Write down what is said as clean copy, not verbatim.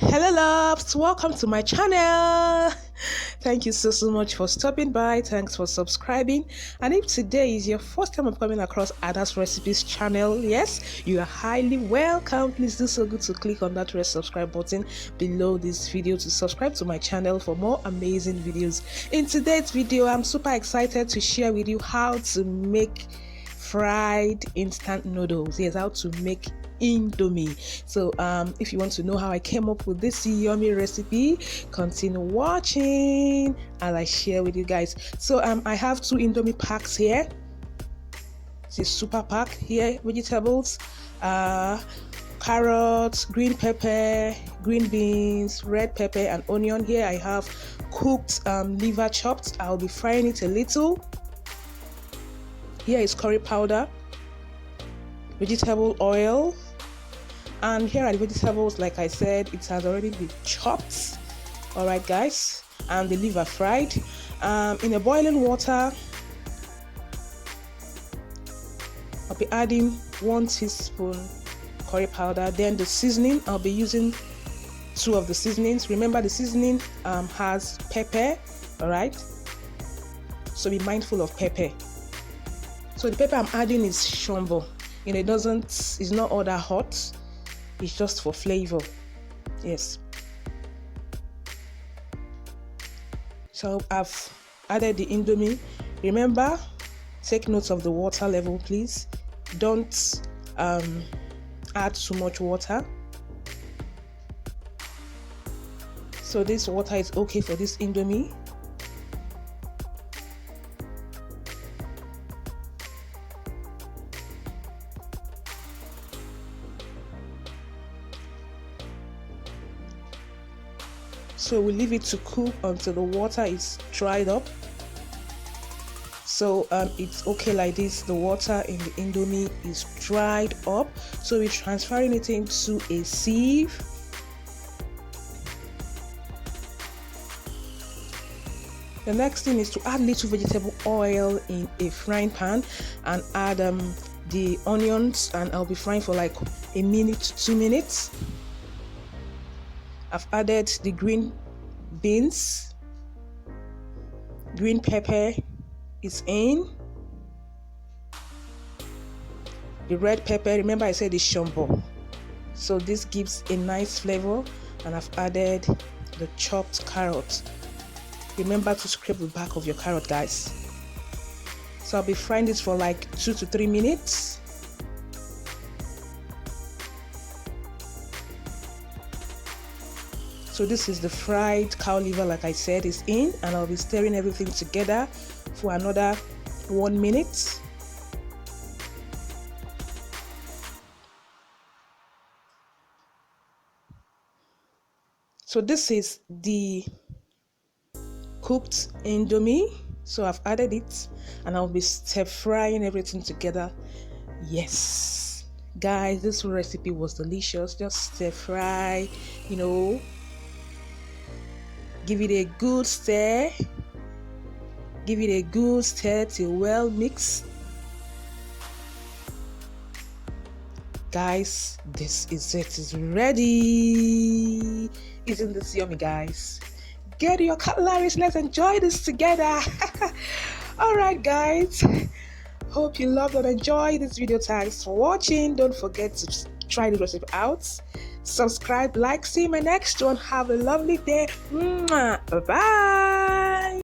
Hello loves, welcome to my channel. Thank you so much for stopping by. Thanks for subscribing. And if today is your first time of coming across Ada's Recipes channel, yes, you are highly welcome. Please do so good to click on that red subscribe button below this video to subscribe to my channel for more amazing videos. In today's video, I'm super excited to share with you how to make fried instant noodles. Yes, how to make Indomie. So if you want to know how I came up with this yummy recipe, continue watching as I share with you guys. So I have two Indomie packs here. It's a super pack here. Vegetables, carrots, green pepper, green beans, red pepper, and onion. Here I have cooked liver chopped. I'll be frying it a little. Here is curry powder, vegetable oil, and here are the vegetables. Like I said, it has already been chopped. All right guys, and the liver fried in a boiling water. I'll be adding 1 teaspoon curry powder. Then the seasoning, I'll be using 2 of the seasonings. Remember, the seasoning has pepper. All right, so be mindful of pepper. So the pepper I'm adding is shombo. It's not all that hot. It's just for flavor. Yes. So I've added the Indomie. Remember, take note of the water level, please. Don't add too much water. So this water is okay for this Indomie. So we leave it to cook until the water is dried up. So it's okay like this. The water in the Indomie is dried up. So we're transferring it into a sieve. The next thing is to add little vegetable oil in a frying pan and add the onions, and I'll be frying for like 1 minute to 2 minutes. I've added the green beans, green pepper is in, the red pepper, remember I said it's shombo, so this gives a nice flavor. And I've added the chopped carrot. Remember to scrape the back of your carrot, guys. So I'll be frying this for like 2 to 3 minutes. So this is the fried cow liver, like I said, is in, and I'll be stirring everything together for another 1 minute. So this is the cooked Indomie. So I've added it, and I'll be stir frying everything together. Yes, guys, this recipe was delicious. Just stir fry, give it a good stir. Give it a good stir till well mixed. Guys, this is it. It's ready. Isn't this yummy, guys? Get your cutlery. Let's enjoy this together. All right, guys. Hope you loved and enjoyed this video. Thanks for watching. Don't forget to try the recipe out. Subscribe, like, see my next one. Have a lovely day. Bye bye.